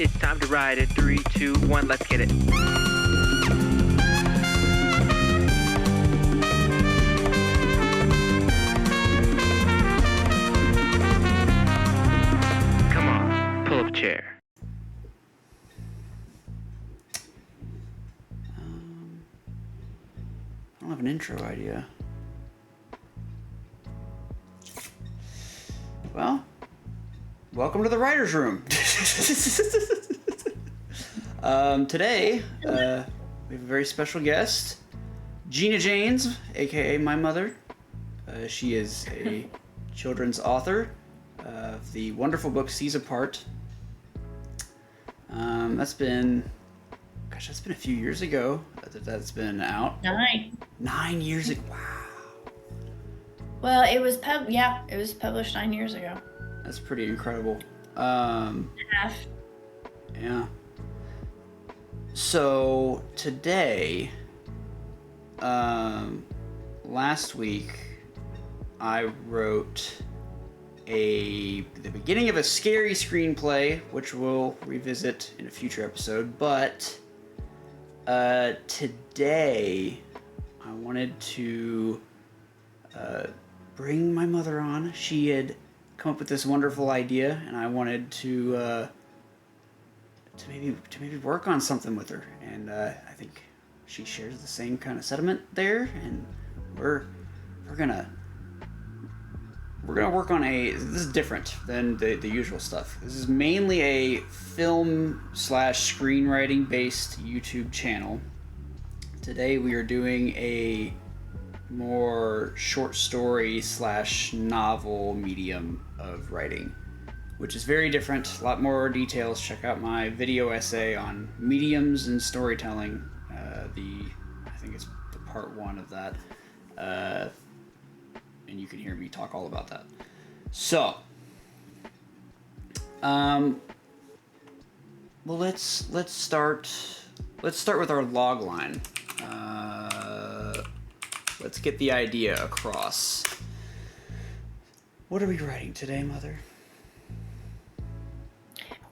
It's time to ride it. 3, 2, 1, let's get it. Come on, pull up a chair. I don't have an intro idea. Well, welcome to the writer's room. Today, we have a very special guest, Jeanna Janes, aka my mother. She is a children's author of the wonderful book Seas Apart. That's been a few years ago that's been out. 9 years ago. Wow. Well, it was published 9 years ago. That's pretty incredible. Half. Yeah. So today, last week, I wrote the beginning of a scary screenplay, which we'll revisit in a future episode. But today, I wanted to bring my mother on. She had come up with this wonderful idea, and I wanted to maybe work on something with her. And I think she shares the same kind of sentiment there, and we're gonna work on this is different than the usual stuff. This is mainly a film/screenwriting based YouTube channel. Today we are doing a more short story / novel medium of writing, which is very different. A lot more details. Check out my video essay on mediums and storytelling. I think it's the part 1 of that, and you can hear me talk all about that. So, well, let's start with our log line. Let's get the idea across. What are we writing today, Mother?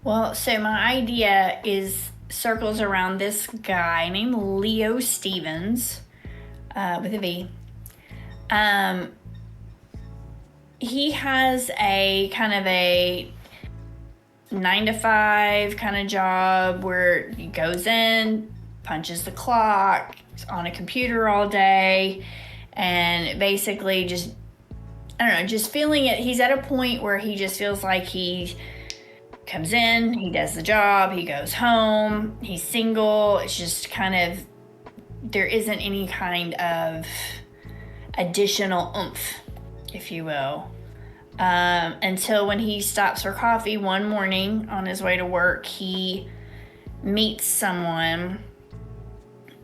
Well, so my idea circles around this guy named Leo Stevens, with a V. He has a kind of a 9-to-5 kind of job where he goes in, punches the clock, he's on a computer all day, and basically just feeling it. He's at a point where he just feels like he comes in, he does the job, he goes home, he's single. It's just kind of, there isn't any kind of additional oomph, if you will. Until when he stops for coffee one morning on his way to work, he meets someone,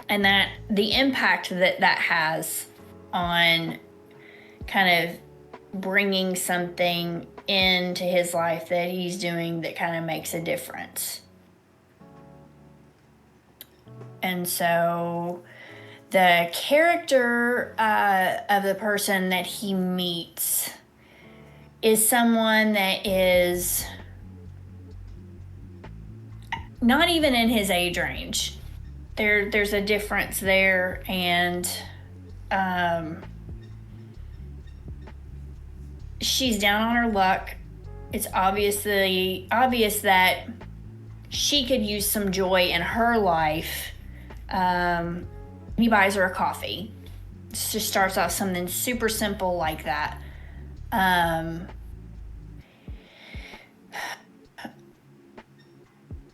and that the impact that has on kind of bringing something into his life that he's doing that kind of makes a difference. And so the character of the person that he meets is someone that is not even in his age range. There's a difference there, and she's down on her luck. It's obvious that she could use some joy in her life. He buys her a coffee. It just starts off something super simple like that.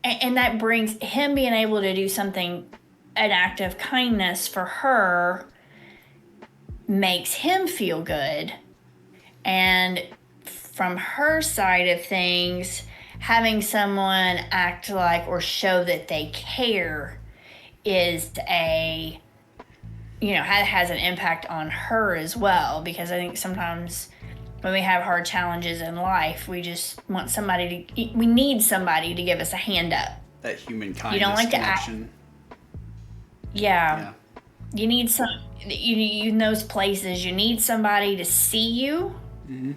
And that brings him being able to do something, an act of kindness for her, makes him feel good. And from her side of things, having someone act like or show that they care has an impact on her as well. Because I think sometimes when we have hard challenges in life, we just want we need somebody to give us a hand up. That human kindness you don't like connection. To act. Yeah. You need in those places, you need somebody to see you, mm-hmm.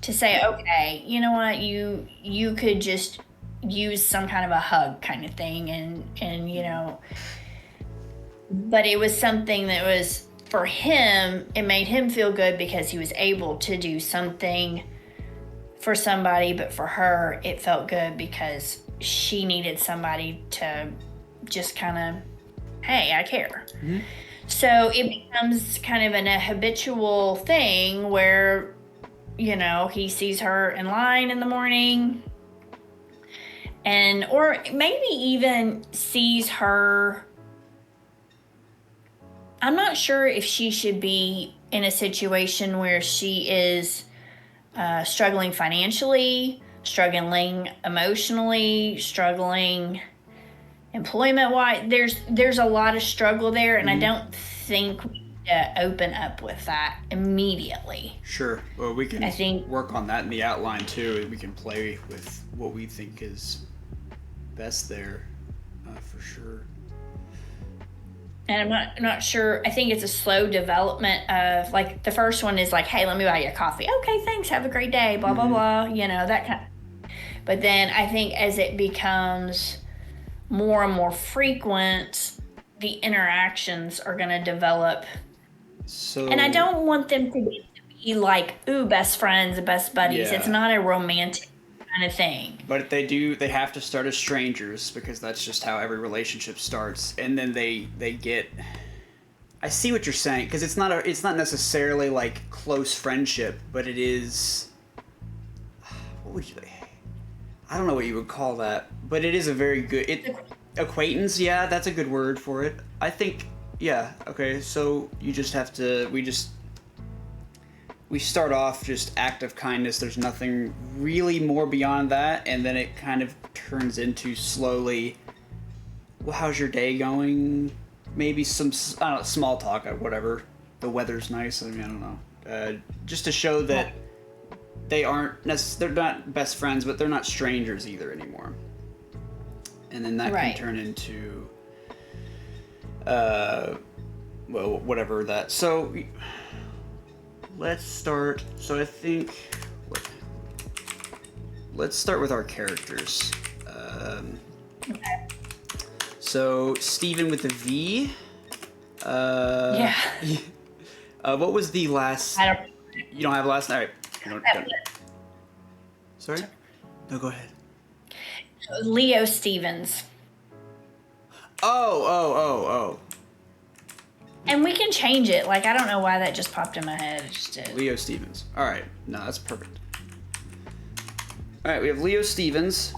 to say, okay, you know what, you could just use some kind of a hug kind of thing, and you know, but it was something that was for him, it made him feel good because he was able to do something for somebody, but for her it felt good because she needed somebody to just kind of, hey, I care. Mm-hmm. So it becomes kind of a habitual thing where, you know, he sees her in line in the morning, and or maybe even sees her. I'm not sure if she should be in a situation where she is struggling financially, struggling emotionally, struggling employment-wise. There's a lot of struggle there, and I don't think we need to open up with that immediately. Sure. Well, we can work on that in the outline too. We can play with what we think is best there, for sure. And I'm not sure. I think it's a slow development of, like, the first one is like, hey, let me buy you a coffee. Okay, thanks. Have a great day. Blah, blah, blah. You know, that kind of. But then I think as it becomes more and more frequent, the interactions are going to develop. So, and I don't want them to be like, ooh, best friends, best buddies. Yeah. It's not a romantic kind of thing. But they have to start as strangers, because that's just how every relationship starts. And then they get, I see what you're saying, because it's not necessarily like close friendship, but it is, what would you, I don't know what you would call that, but it is a very good acquaintance. Yeah, that's a good word for it. I think, yeah. Okay, so you just have to, we start off just act of kindness. There's nothing really more beyond that, and then it kind of turns into slowly, well, how's your day going? Maybe some, I don't know, small talk, whatever. The weather's nice. I mean, I don't know. Just to show that they're not best friends, but they're not strangers either anymore. And then that can turn into, well, whatever that. So let's start. So I think, let's start with our characters. Okay. So Steven with the V. Yeah. What was the last? You don't have last? All right. Sorry? No, go ahead. Leo Stevens. Oh. And we can change it. Like, I don't know why that just popped in my head. It just did. Leo Stevens. All right. No, that's perfect. All right, we have Leo Stevens.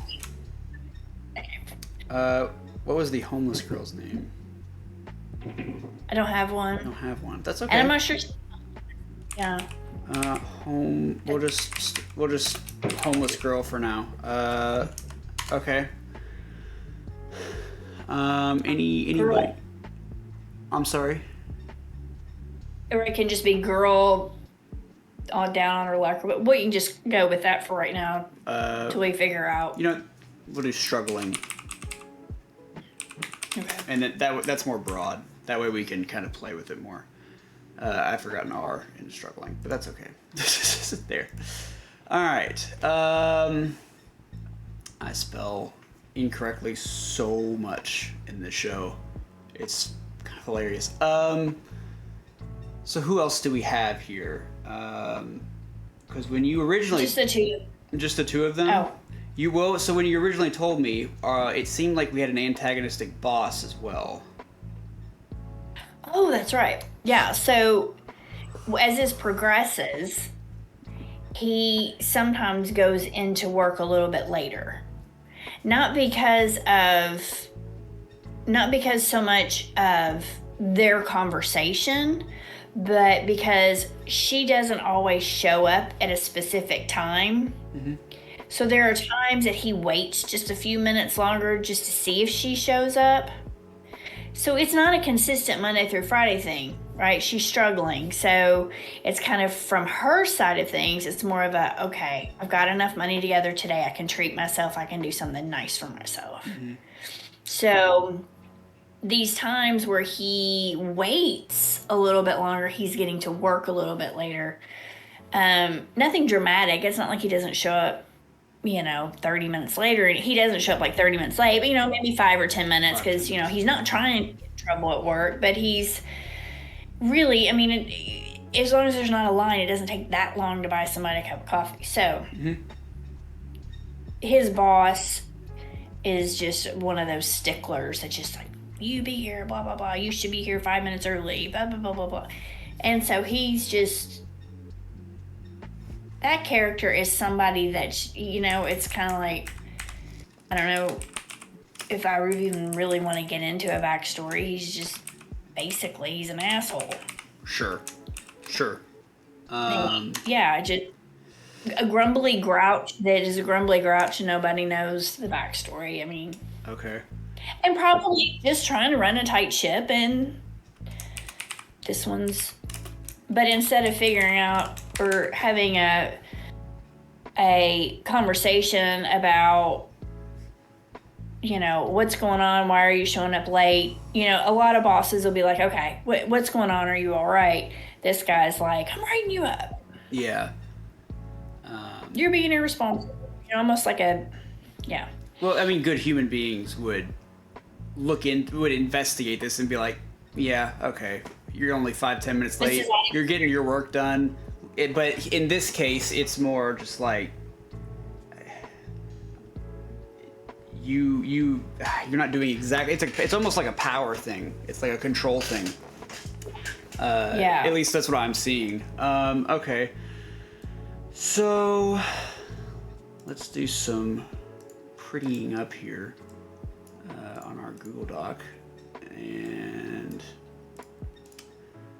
What was the homeless girl's name? I don't have one. I don't have one. That's okay. And I'm not sure. Yeah. We'll just homeless girl for now. Okay. Anybody? I'm sorry. Or it can just be girl on down on her luck. But we can just go with that for right now till we figure out. You know, we'll do struggling. Okay. And that's more broad. That way we can kind of play with it more. I've forgotten R in struggling, but that's okay. There. All right. I spell incorrectly so much in this show. It's kind of hilarious. So who else do we have here? Because when you originally... Just the two. Just the two of them? Oh. So when you originally told me, it seemed like we had an antagonistic boss as well. Oh, that's right. Yeah, so as this progresses, he sometimes goes into work a little bit later. Not because so much of their conversation, but because she doesn't always show up at a specific time. Mm-hmm. So there are times that he waits just a few minutes longer just to see if she shows up. So it's not a consistent Monday through Friday thing, right? She's struggling. So it's kind of from her side of things, it's more of a, okay, I've got enough money together today. I can treat myself. I can do something nice for myself. Mm-hmm. So these times where he waits a little bit longer, he's getting to work a little bit later. Nothing dramatic. It's not like he doesn't show up 30 minutes later, and he doesn't show up like 30 minutes late, but, maybe 5 or 10 minutes because, he's not trying to get in trouble at work, but he's really, as long as there's not a line, it doesn't take that long to buy somebody a cup of coffee. So, his boss is just one of those sticklers that's just like, you be here, blah, blah, blah. You should be here 5 minutes early, blah, blah, blah, blah, blah. And so he's just, that character is somebody that, it's kind of like, I don't know if I even really want to get into a backstory. He's just, basically, he's an asshole. Sure. Just a grumbly grouch that is a grumbly grouch and nobody knows the backstory. Okay. And probably just trying to run a tight ship, and but instead of figuring out or having a conversation about, what's going on, why are you showing up late? A lot of bosses will be like, okay, what's going on? Are you all right? This guy's like, I'm writing you up. Yeah. You're being irresponsible. Almost like yeah. Well, good human beings would would investigate this and be like, yeah, okay, you're only 5-10 minutes late. You're getting your work done. But in this case, it's more just like, you're not doing exactly. It's almost like a power thing. It's like a control thing. At least that's what I'm seeing. Okay. So let's do some prettying up here on our Google Doc. And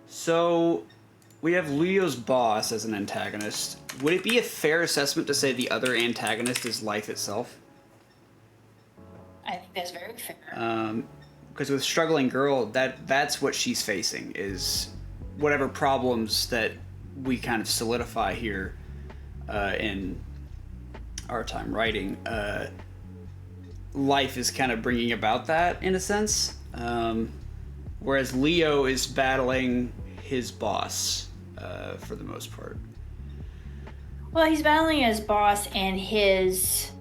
so we have Leo's boss as an antagonist. Would it be a fair assessment to say the other antagonist is life itself? I think that's very fair. Because with Struggling Girl, that's what she's facing, is whatever problems that we kind of solidify here in our time writing. Life is kind of bringing about that, in a sense. Whereas Leo is battling his boss for the most part. Well, he's battling his boss and his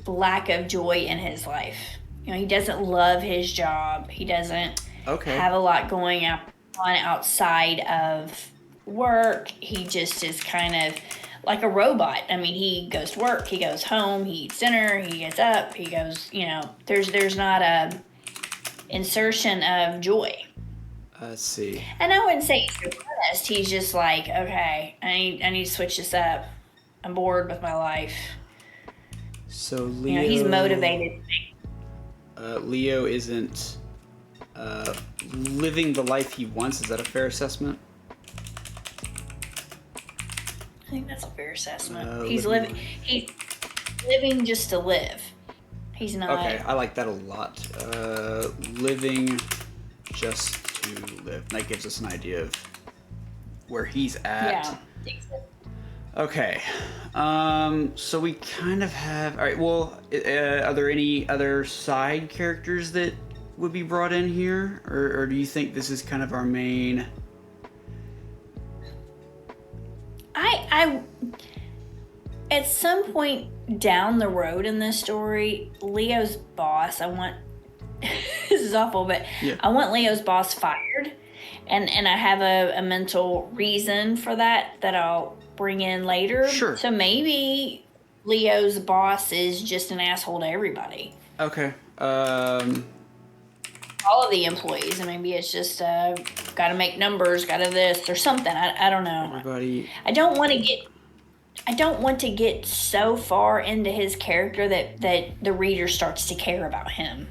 lack of joy in his life. He doesn't love his job. He doesn't have a lot going on outside of work. He just is kind of like a robot. He goes to work, he goes home, he eats dinner, he gets up, he goes, there's not a insertion of joy. Let's see. And I wouldn't say he's depressed. He's just like, okay, I need to switch this up. I'm bored with my life. So Leo, he's motivated. Leo isn't living the life he wants. Is that a fair assessment? I think that's a fair assessment. He's living just to live. He's not. Okay, I like that a lot. Living just to live. That gives us an idea of where he's at. Yeah. Exactly. Okay. So we kind of have. All right. Well, are there any other side characters that would be brought in here, or do you think this is kind of our main? I at some point down the road in this story, Leo's boss, this is awful, but yeah. I want Leo's boss fired, and I have a mental reason for that I'll bring in later. Sure. So maybe Leo's boss is just an asshole to everybody. Okay. All of the employees, and maybe it's just got to make numbers, got to this or something. I don't know. Everybody. I don't want to get so far into his character that the reader starts to care about him.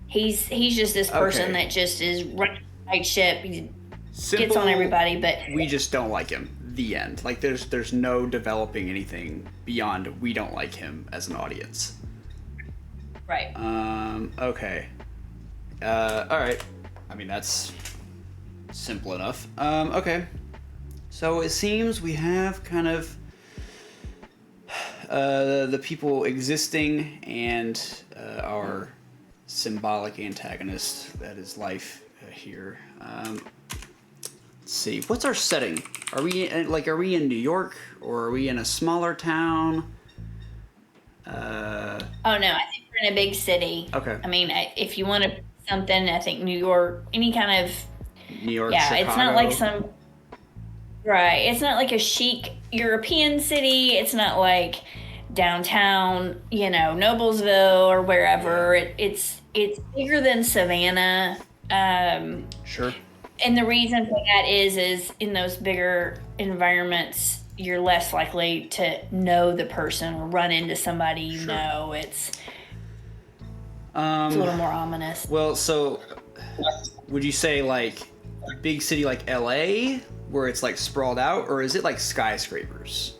He's just this person that just is running a tight ship. He gets on everybody, but we just don't like him. The end. Like there's no developing anything beyond we don't like him as an audience. Right. Okay. All right. That's simple enough. Okay. So it seems we have kind of the people existing and our symbolic antagonist, that is life here. Let's see. What's our setting? Are we in New York, or are we in a smaller town? Oh no, I think we're in a big city. Okay. I mean, if you want to something, I think New York, any kind of New York, yeah, Chicago. it's not like some right. It's not like a chic European city. It's not like downtown, Noblesville or wherever. It's bigger than Savannah. Sure. And the reason for that is in those bigger environments, you're less likely to know the person or run into somebody you know. It's a little more ominous. Well, so would you say like big city like LA where it's like sprawled out, or is it like skyscrapers?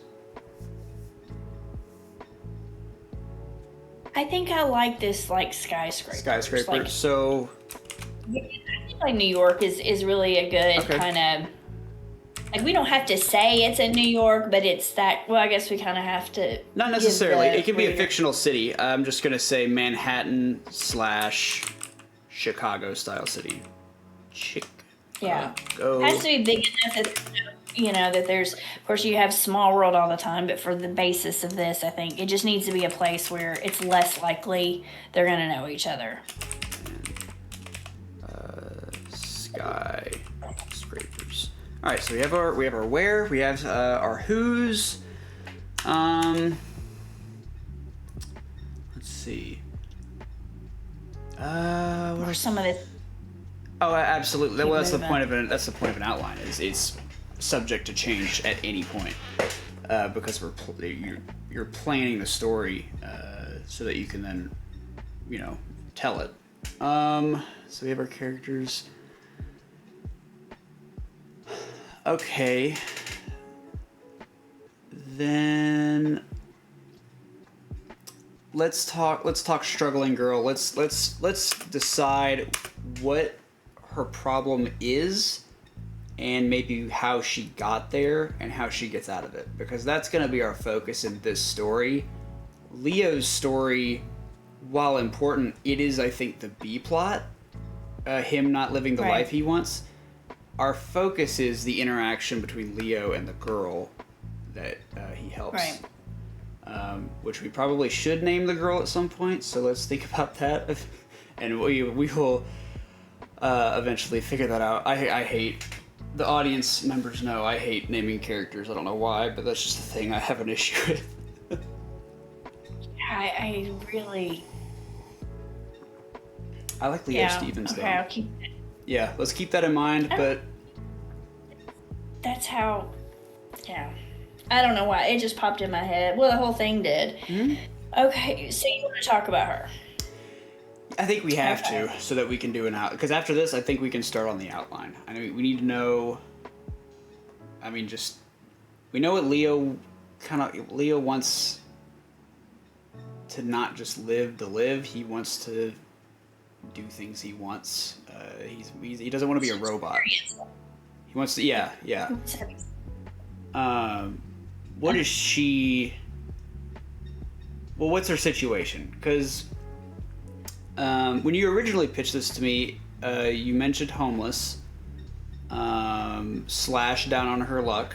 I think I like this like skyscrapers. Like, So I think like New York is really a good kind of like we don't have to say it's in New York, but it's that. Well, I guess we kind of have to. Not necessarily. It can be a fictional city. I'm just gonna say Manhattan / Chicago style city. Yeah. It has to be big enough that that there's. Of course, you have small world all the time, but for the basis of this, I think it just needs to be a place where it's less likely they're gonna know each other. Skyscrapers. All right, so we have our where, we have our who's. Let's see. What are some of this? Oh, absolutely. Well, that's the point of an outline. It's subject to change at any point because you're planning the story so that you can then tell it. So we have our characters. Okay. Then let's talk struggling girl. Let's decide what her problem is and maybe how she got there and how she gets out of it, because that's going to be our focus in this story. Leo's story, while important, it is, I think, the B plot, him not living the life he wants. Our focus is the interaction between Leo and the girl that he helps. Which we probably should name the girl at some point, so let's think about that. And we will eventually figure that out. I hate, the audience members know I hate naming characters. I don't know why, but that's just the thing I have an issue with. I really... I like Leo Stevens, though. I'll keep it. Yeah, let's keep that in mind, but... That's how... Yeah. I don't know why. It just popped in my head. Well, the whole thing did. Mm-hmm. Okay, so you want to talk about her? I think we have to, so that we can do an out. Because after this, I think we can start on the outline. I mean, we need to know... I mean, just... We know what Leo wants to not just live to live. He wants to do things he wants. He doesn't want to be a robot. He wants to... Yeah. What is she... Well, what's her situation? Because when you originally pitched this to me, you mentioned homeless, / down on her luck.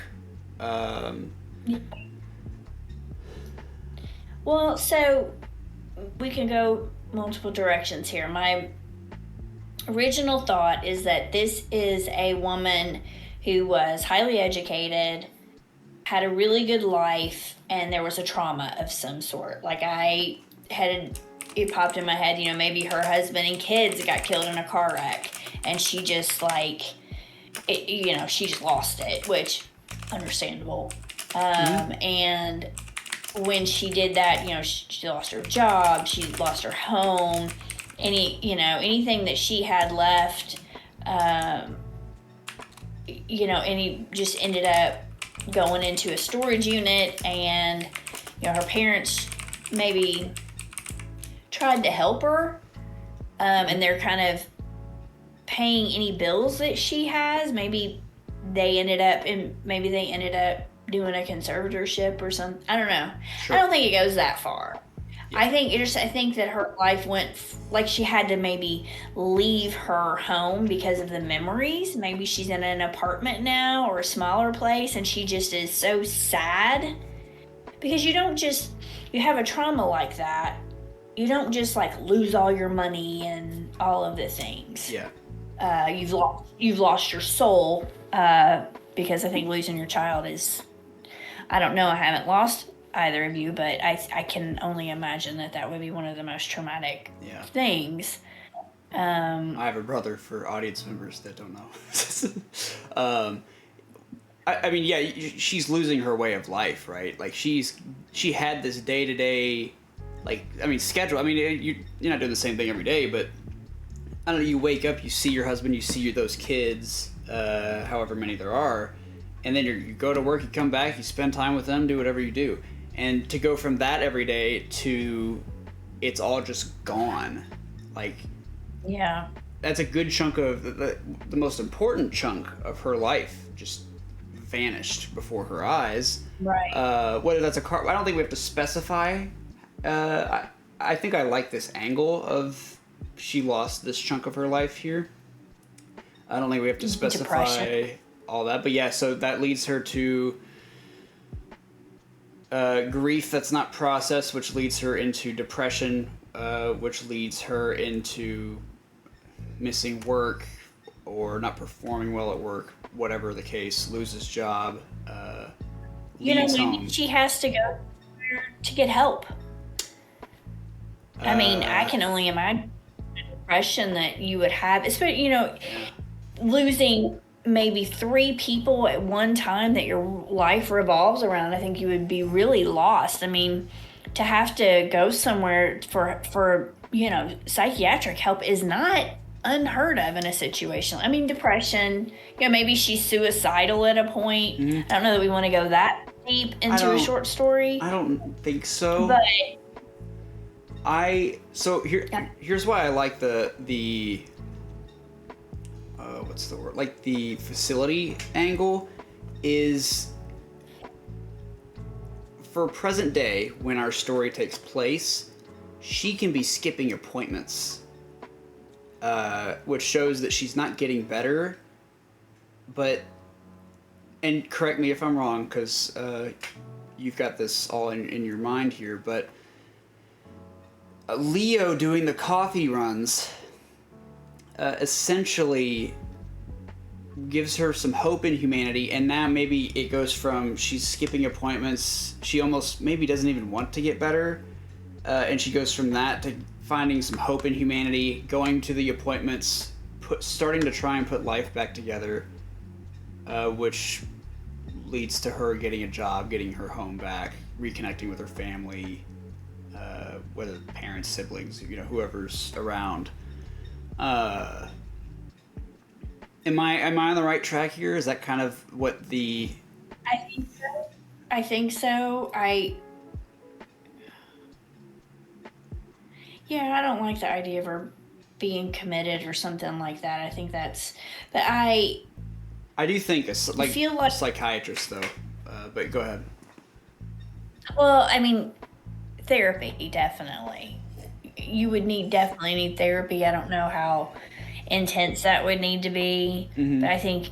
Well, so we can go multiple directions here. My original thought is that this is a woman who was highly educated, had a really good life, and there was a trauma of some sort. Like it popped in my head, maybe her husband and kids got killed in a car wreck, and she just she just lost it, which understandable. And when she did that, she lost her job, she lost her home, anything that she had left, and he just ended up going into a storage unit, and her parents maybe tried to help her, and they're kind of paying any bills that she has. Maybe they ended up doing a conservatorship or something. I don't know. Sure. I don't think it goes that far. Yeah. I think that her life went like she had to maybe leave her home because of the memories. Maybe she's in an apartment now or a smaller place, and she just is so sad because you have a trauma like that, you don't just like lose all your money and all of the things. Yeah. You've lost your soul, because I think losing your child is, I don't know, I haven't lost either of you, but I can only imagine that would be one of the most traumatic things. I have a brother, for audience members that don't know. I mean, yeah, she's losing her way of life, right? Like she had this day-to-day, like, I mean, schedule. I mean, you're not doing the same thing every day, but I don't know, you wake up, you see your husband, you see those kids, however many there are, and then you go to work, you come back, you spend time with them, do whatever you do. And to go from that every day to it's all just gone, like, yeah, that's a good chunk of the most important chunk of her life just vanished before her eyes. right. Whether that's a car, I don't think we have to specify. I think I like this angle of she lost this chunk of her life here. I don't think we have to specify Depression. all that, but yeah, so that leads her to grief that's not processed, which leads her into depression, which leads her into missing work or not performing well at work, whatever the case, loses job, leaves Maybe home. she has to go to get help. I mean, I can only imagine the depression that you would have, especially, losing maybe 3 people at one time that your life revolves around. I think you would be really lost. I mean, to have to go somewhere for psychiatric help is not unheard of in a situation. I mean, depression, maybe she's suicidal at a point. I don't know that we want to go that deep into a short story. I don't think so. But here's why I like the what's the word? Like the facility angle is for present day when our story takes place, she can be skipping appointments, which shows that she's not getting better. But, and correct me if I'm wrong, because you've got this all in your mind here, but Leo doing the coffee runs essentially gives her some hope in humanity, and now maybe it goes from she's skipping appointments, she almost maybe doesn't even want to get better, and she goes from that to finding some hope in humanity, going to the appointments, starting to try and put life back together, which leads to her getting a job, getting her home back, reconnecting with her family, whether parents, siblings, whoever's around. Am I on the right track here? Is that kind of what the... I think so. I don't like the idea of her being committed or something like that. I think but I do think feel like a psychiatrist, though. But go ahead. Well, I mean, therapy, definitely. You would definitely need therapy. I don't know how intense that would need to be, but I think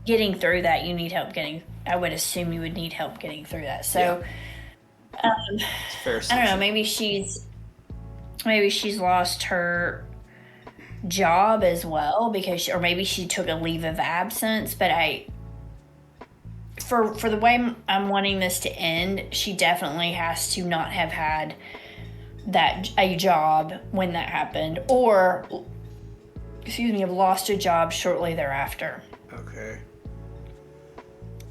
getting through that, you need help I would assume you would need help getting through that. So, It's fair I don't know, maybe she's lost her job as well or maybe she took a leave of absence, but for the way I'm wanting this to end, she definitely has to not have had a job when that happened, or have lost a job shortly thereafter. Okay.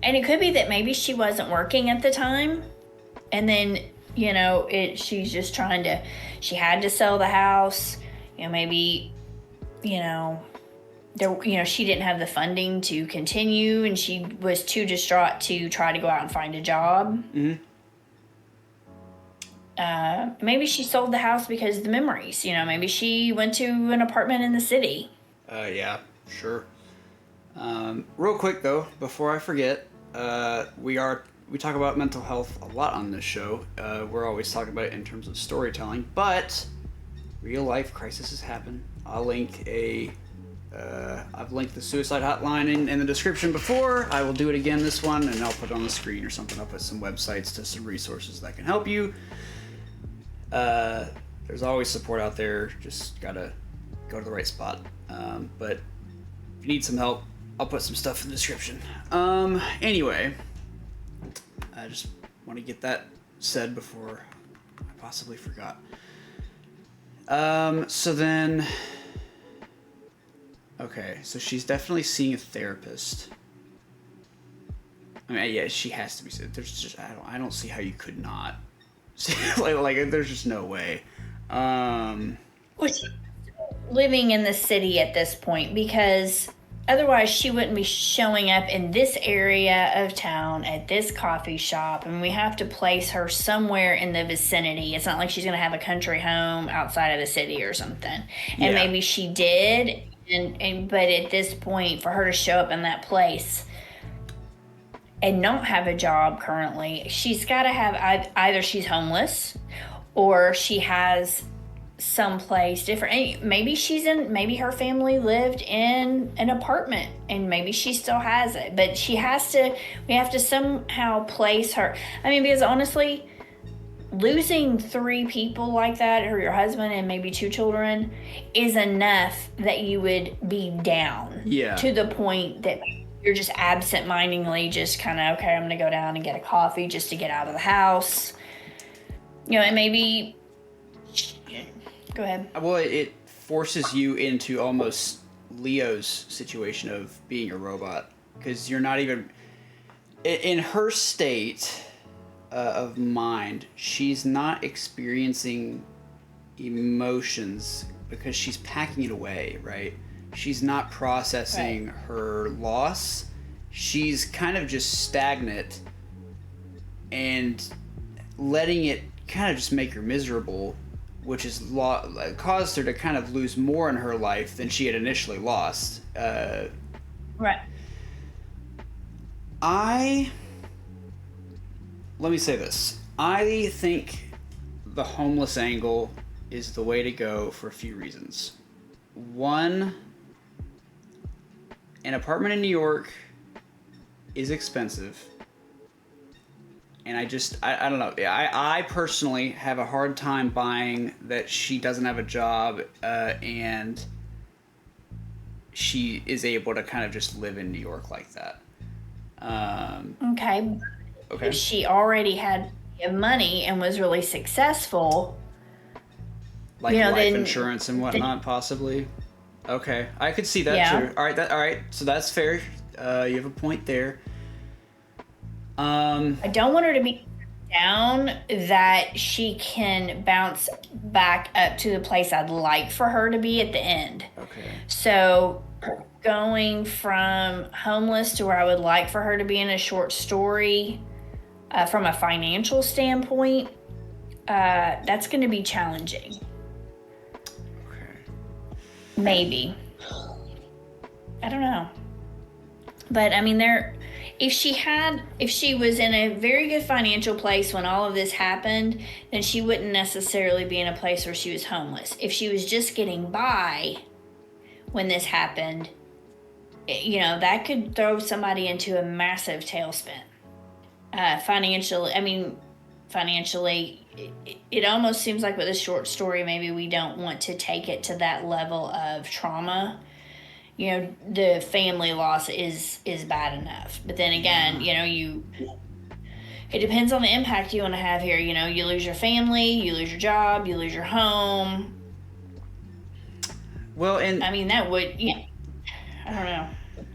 And it could be that maybe she wasn't working at the time, and then she's just she had to sell the house, maybe she didn't have the funding to continue, and she was too distraught to try to go out and find a job. Maybe she sold the house because of the memories. Maybe she went to an apartment in the city. Yeah, sure. Real quick though, before I forget, we talk about mental health a lot on this show. We're always talking about it in terms of storytelling, but real life crises happen. I'll link a I've linked the suicide hotline in the description before. I will do it again this one, and I'll put it on the screen or something. I'll put some websites to some resources that can help you. There's always support out there. Just gotta go to the right spot. But if you need some help, I'll put some stuff in the description. Anyway, I just want to get that said before I possibly forgot. So then, okay, so she's definitely seeing a therapist. I mean, yeah, she has to be. There's just I don't see how you could not. like there's just no way. Which living in the city at this point, because otherwise she wouldn't be showing up in this area of town at this coffee shop. And we have to place her somewhere in the vicinity. It's not like she's going to have a country home outside of the city or something. And maybe she did. But at this point, for her to show up in that place and not have a job currently, she's got to have either she's homeless or she has someplace different. Maybe her family lived in an apartment and maybe she still has it, but we have to somehow place her. I mean, because honestly, losing 3 people like that, or your husband and maybe 2 children, is enough that you would be down to the point that you're just absent-mindedly just kind of, okay, I'm gonna go down and get a coffee just to get out of the house, and maybe. Go ahead. Well, it forces you into almost Leo's situation of being a robot, because you're not even in her state of mind. She's not experiencing emotions because she's packing it away, right? She's not processing her loss. She's kind of just stagnant and letting it kind of just make her miserable, which has caused her to kind of lose more in her life than she had initially lost. Right. Let me say this. I think the homeless angle is the way to go for a few reasons. One, an apartment in New York is expensive. And I don't know. I personally have a hard time buying that she doesn't have a job and she is able to kind of just live in New York like that. Okay. If she already had money and was really successful, like life insurance and whatnot, possibly. Okay, I could see that too. All right. So that's fair. You have a point there. I don't want her to be down that she can bounce back up to the place I'd like for her to be at the end. Okay. So going from homeless to where I would like for her to be in a short story, from a financial standpoint, that's going to be challenging. Okay. Maybe. I don't know. But I mean, if she was in a very good financial place when all of this happened, then she wouldn't necessarily be in a place where she was homeless. If she was just getting by when this happened, that could throw somebody into a massive tailspin. Financially, it almost seems like with this short story, maybe we don't want to take it to that level of trauma. The family loss is bad enough. But then again, it depends on the impact you want to have here. You lose your family, you lose your job, you lose your home. Well, and I mean, that would, I don't know.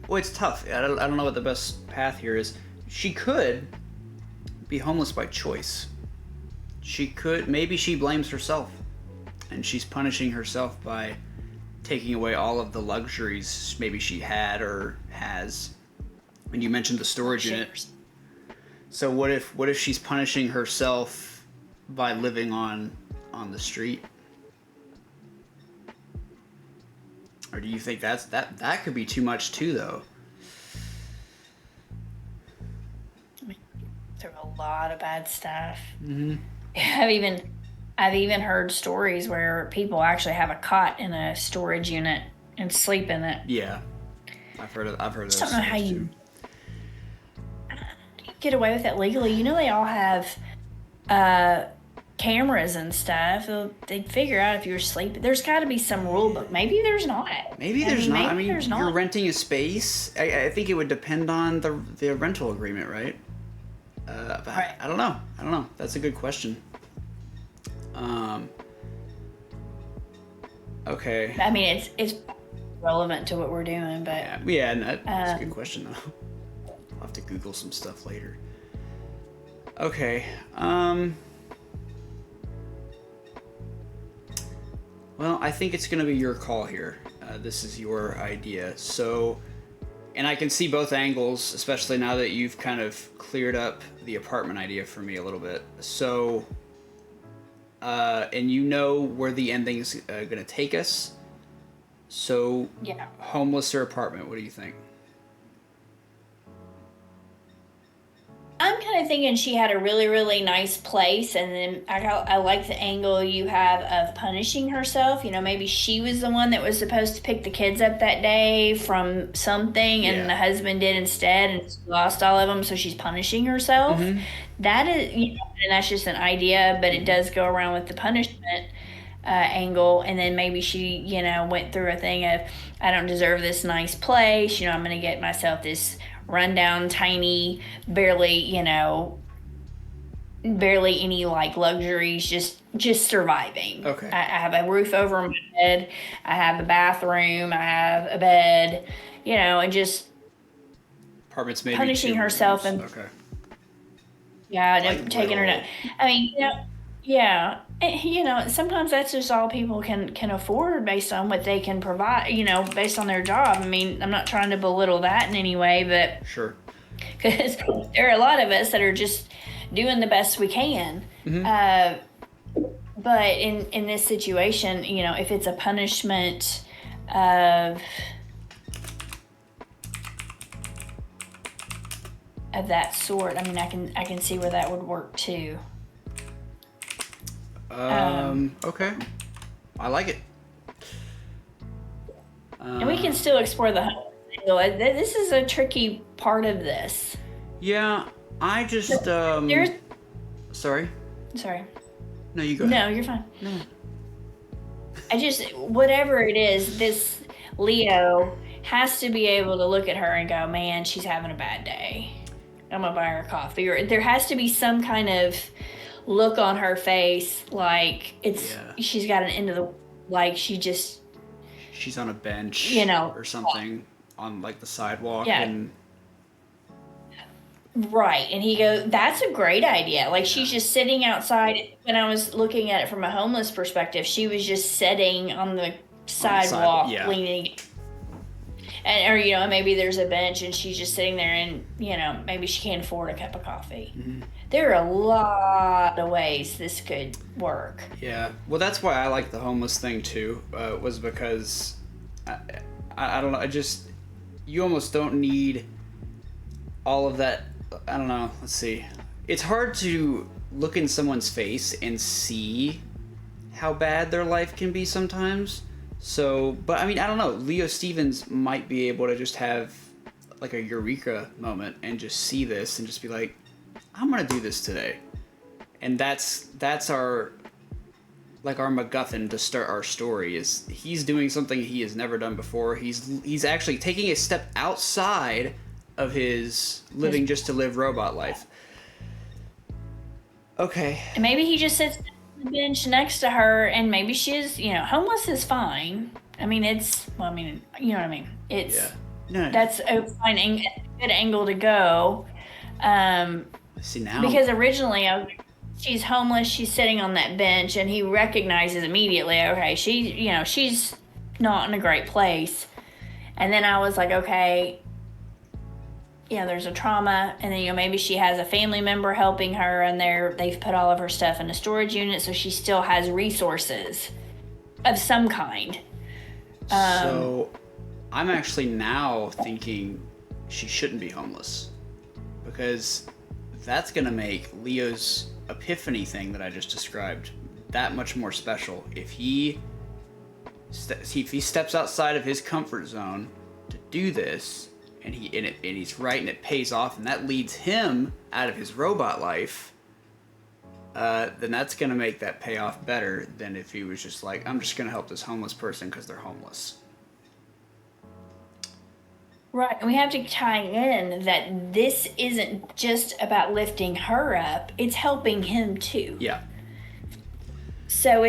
Well, it's tough. I don't know what the best path here is. She could be homeless by choice. Maybe she blames herself and she's punishing herself by taking away all of the luxuries maybe she had or has. And you mentioned the storage unit. So what if she's punishing herself by living on the street? Or do you think that could be too much too, though? Through a lot of bad stuff. Mm-hmm. I've even heard stories where people actually have a cot in a storage unit and sleep in it. Yeah, I've heard of I those. just don't know how stories, you too. get away with it legally. You know, they all have cameras and stuff. They'd figure out if you were sleeping. There's got to be some rule book. Maybe there's not. Maybe there's not. Maybe there's you're not. renting a space. I think it would depend on the rental agreement, right? But Right. I don't know. That's a good question. Okay. I mean, it's relevant to what we're doing, but Yeah, and that's a good question though. I'll have to Google some stuff later. Okay. Well, I think it's gonna be your call here. This is your idea. So, and I can see both angles, especially now that you've kind of cleared up the apartment idea for me a little bit. So, and you know where the ending's gonna take us. So, yeah. homeless or apartment, what do you think? I'm kind of thinking she had a really, really nice place, and then I like the angle you have of punishing herself. You know, maybe she was the one that was supposed to pick the kids up that day from something, and Yeah. the husband did instead, and she lost all of them, so she's punishing herself. Mm-hmm. That is, you know, and that's just an idea, but it does go around with the punishment angle, and then maybe she, you know, went through a thing of, I don't deserve this nice place. You know, I'm going to get myself this rundown, tiny, barely, you know, barely any like luxuries, just surviving. Okay. I have a roof over my head, I have a bathroom, I have a bed, you know, and just Apartment's maybe punishing 2 herself rooms. and Okay. yeah, Like taking her little- to, I mean, you know, yeah, you know, sometimes that's just all people can afford based on what they can provide, you know, based on their job. I mean, I'm not trying to belittle that in any way, but Sure. because there are a lot of us that are just doing the best we can. But in this situation, you know, if it's a punishment of that sort, I mean, I can see where that would work too. Okay. I like it. And we can still explore the homeless angle. This is a tricky part of this. Yeah, I just There's sorry. sorry. No, you go ahead. No, you're fine. I just, whatever it is, this Leo has to be able to look at her and go, man, she's having a bad day. I'm gonna buy her coffee. Or there has to be some kind of look on her face, like she's got an end of the, like she's on a bench, you know, or something on like the sidewalk, Yeah. and right. And he goes, that's a great idea. Like she's just sitting outside. When I was looking at it from a homeless perspective, she was just sitting on the sidewalk, yeah. leaning. And, or, you know, maybe there's a bench and she's just sitting there and, you know, maybe she can't afford a cup of coffee. Mm-hmm. There are a lot of ways this could work. yeah. Well, that's why I like the homeless thing too. Was because I don't know. You almost don't need all of that. I don't know. Let's see. It's hard to look in someone's face and see how bad their life can be sometimes. So, but I mean, I don't know. Leo Stevens might be able to just have like a eureka moment and just see this and just be like, I'm gonna do this today. And that's our MacGuffin to start our story. Is he's doing something he has never done before. He's actually taking a step outside of his living just to live robot life. Okay. And maybe he just sits on the bench next to her and maybe she's, you know, homeless is fine. I mean, you know what I mean? It's, Yeah. No. that's a good angle to go. See now. Because originally she's homeless, she's sitting on that bench, and he recognizes immediately, okay, she's not in a great place. And then I was like, okay, you know, there's a trauma, and then, you know, maybe she has a family member helping her, and they've put all of her stuff in a storage unit, so she still has resources of some kind. So I'm actually now thinking she shouldn't be homeless, because that's gonna make Leo's epiphany thing that I just described that much more special. If he if he steps outside of his comfort zone to do this, and he's right, and it pays off, and that leads him out of his robot life, then that's gonna make that payoff better than if he was just like, I'm just gonna help this homeless person because they're homeless. Right, and we have to tie in that this isn't just about lifting her up, it's helping him too. Yeah. So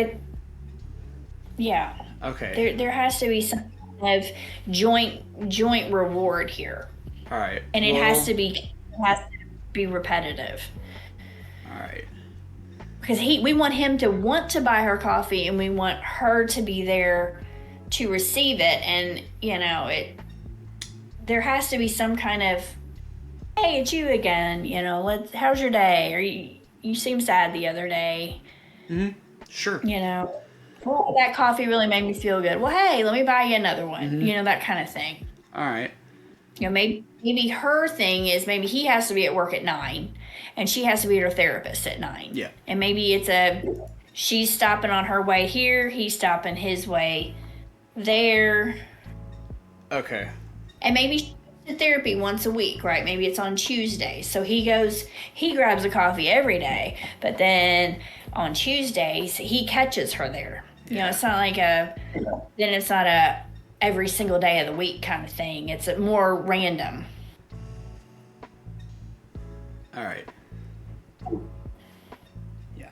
Okay. There has to be some kind of joint reward here. All right. And it has to be repetitive. All right. Because we want him to want to buy her coffee, and we want her to be there to receive it, and there has to be some kind of, hey, it's you again, how's your day? Or you seemed sad the other day. Mm-hmm. Sure. Well, that coffee really made me feel good. Well, hey, let me buy you another one. Mm-hmm. That kind of thing. All right. Maybe her thing is maybe he has to be at work at 9, and she has to be at her therapist at 9. Yeah. And maybe she's stopping on her way here, he's stopping his way there. Okay. And maybe she goes to therapy once a week, right? Maybe it's on Tuesday. So he grabs a coffee every day, but then on Tuesdays he catches her there. Yeah. It's not like it's not a every single day of the week kind of thing. It's more random. All right. Yeah.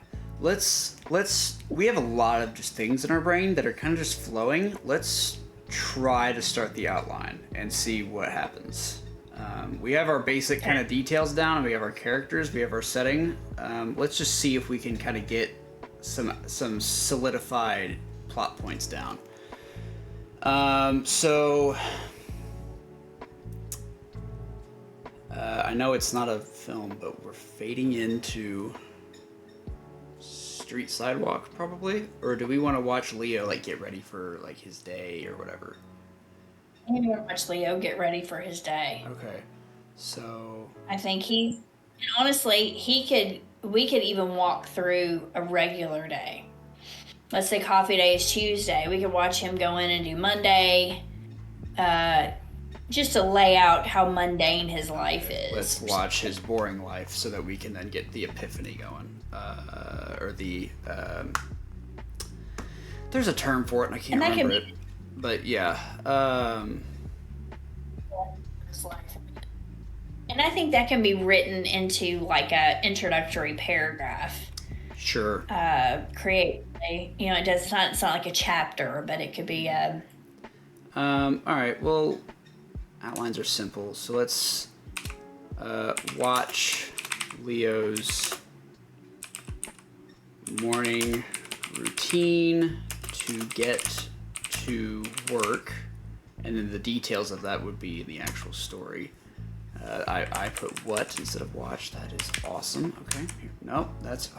We have a lot of just things in our brain that are kind of just flowing. Let's try to start the outline and see what happens. We have our basic kind of details down, and we have our characters, we have our setting. Let's just see if we can kind of get some solidified plot points down. I know it's not a film, but we're fading into street sidewalk probably, or do we want to watch Leo get ready for his day or whatever? I need to watch Leo get ready for his day. Okay, so I think honestly, we could even walk through a regular day. Let's say coffee day is Tuesday. We could watch him go in and do Monday, just to lay out how mundane his life is. Let's watch his boring life so that we can then get the epiphany going. There's a term for it and I can't remember it. But yeah. And I think that can be written into a introductory paragraph. Sure. Creatively. It's not like a chapter, but it could be all right, well, outlines are simple. So let's watch Leo's morning routine to get to work, and then the details of that would be in the actual story. I put what instead of watch. That is awesome. Okay. No, that's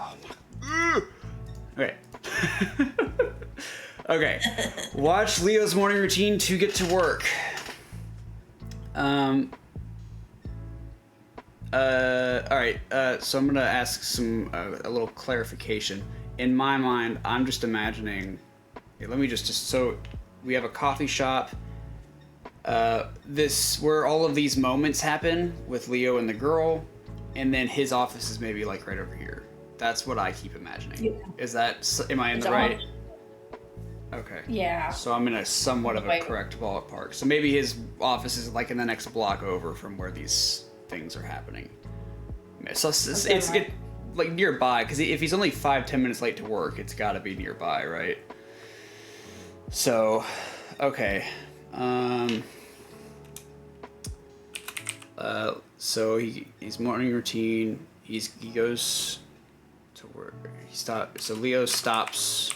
okay. Okay. Watch Leo's morning routine to get to work. All right. So I'm gonna ask a little clarification. In my mind, I'm just imagining. Let me so we have a coffee shop. Where all of these moments happen with Leo and the girl, and then his office is maybe right over here. That's what I keep imagining. Yeah. Am I in the right? Okay. Yeah. So I'm in a somewhat of a correct ballpark. So maybe his office is in the next block over from where these things are happening. So it's nearby, because if he's only 5-10 minutes late to work, it's got to be nearby, right? So, okay. So he's morning routine. He goes to work. So Leo stops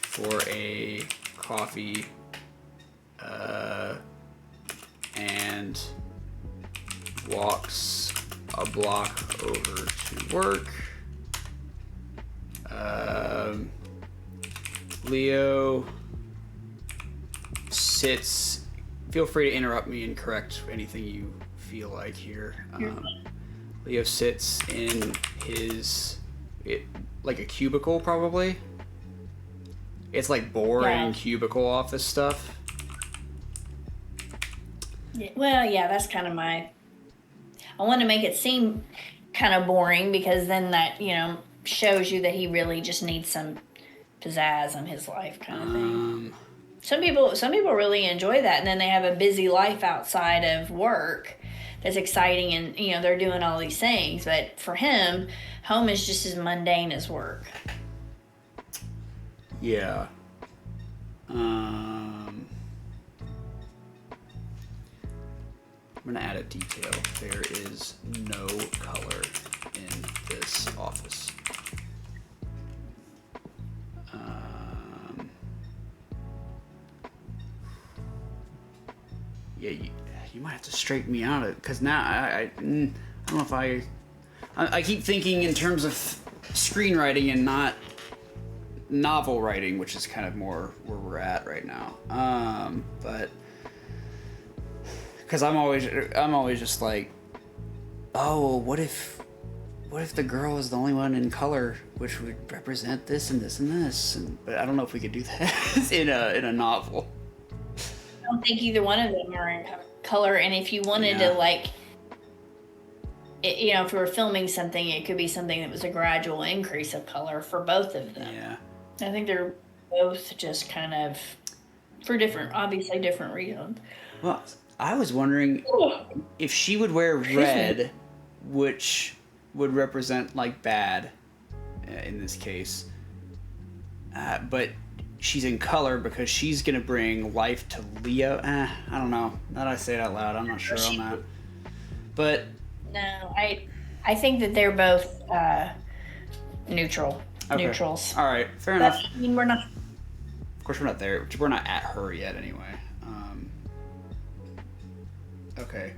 for a coffee, and walks a block over to work. Leo sits. Feel free to interrupt me and correct anything you feel like here. Leo sits in a cubicle, probably. It's like boring Yeah. cubicle office stuff. Yeah, well, yeah, that's kind of my. I want to make it seem kind of boring because then that shows you that he really just needs some pizzazz in his life, kind of thing. Some people really enjoy that, and then they have a busy life outside of work that's exciting, and they're doing all these things. But for him, home is just as mundane as work. Yeah. I'm gonna add a detail. There is no color in this office. Yeah, you might have to straighten me out, because now I don't know if I keep thinking in terms of screenwriting and not novel writing, which is kind of more where we're at right now. But because I'm always just like, oh, what if the girl is the only one in color, which would represent this and this and this, but I don't know if we could do that in a novel. I don't think either one of them are in color, and if you wanted to if we were filming something, it could be something that was a gradual increase of color for both of them. Yeah. I think they're both just kind of for obviously different reasons. Well, I was wondering if she would wear red, which would represent like bad in this case, but she's in color because she's gonna bring life to Leo. I don't know. Now that I say it out loud, I'm not sure on that. But no, I think that they're both neutral. Okay. Neutrals. All right, fair enough. I mean, we're not. Of course, we're not there. We're not at her yet, anyway. Okay.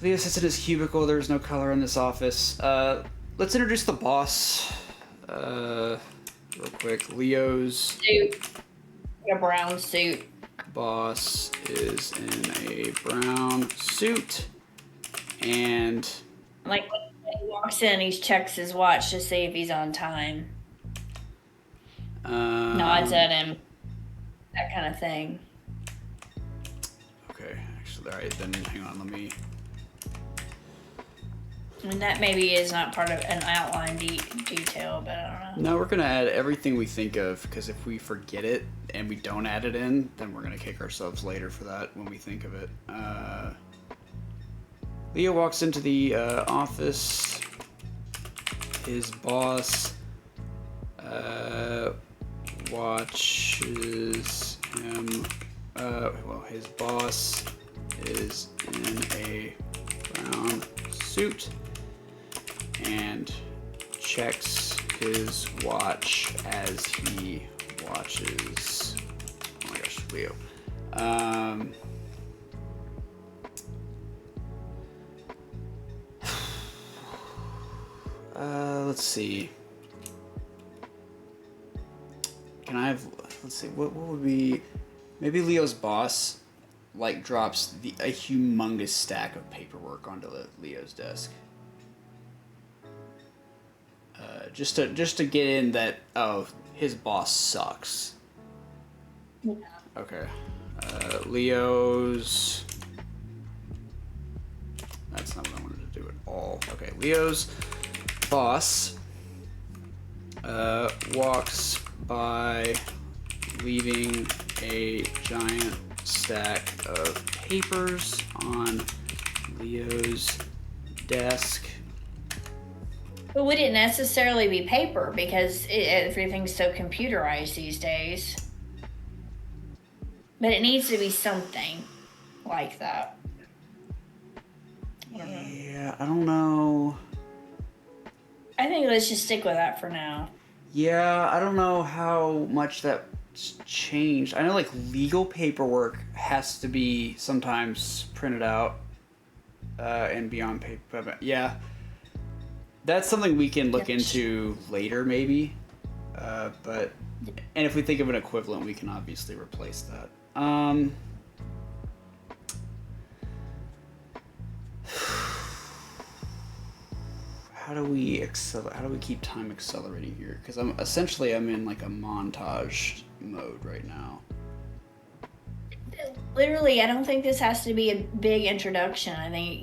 Leo sits in his cubicle. There's no color in this office. Let's introduce the boss. Real quick. Leo's suit. A brown suit. Boss is in a brown suit, and like when he walks in, he checks his watch to see if he's on time. Nods at him. That kind of thing. Okay, actually, all right. Then hang on. Let me. I mean, that maybe is not part of an outline detail, but I don't know. No, we're gonna add everything we think of, because if we forget it and we don't add it in, then we're gonna kick ourselves later for that when we think of it. Leo walks into the office. His boss watches him. His boss is in a brown suit and checks his watch as he watches. Oh my gosh, Leo. Let's see. Can I have? Let's see. What would be? Maybe Leo's boss, like, drops a humongous stack of paperwork onto Leo's desk. Just to get in that, oh, his boss sucks. Yeah. Okay. Leo's. That's not what I wanted to do at all. Okay, Leo's boss walks by, leaving a giant stack of papers on Leo's desk. But would it necessarily be paper? Because everything's so computerized these days. But it needs to be something like that. Yeah, I don't know. I think let's just stick with that for now. Yeah, I don't know how much that's changed. I know, like, legal paperwork has to be sometimes printed out and be on paper. But yeah, that's something we can look into later, maybe. And if we think of an equivalent, we can obviously replace that. how do we keep time accelerating here? Because I'm in like a montage mode right now. Literally, I don't think this has to be a big introduction. I think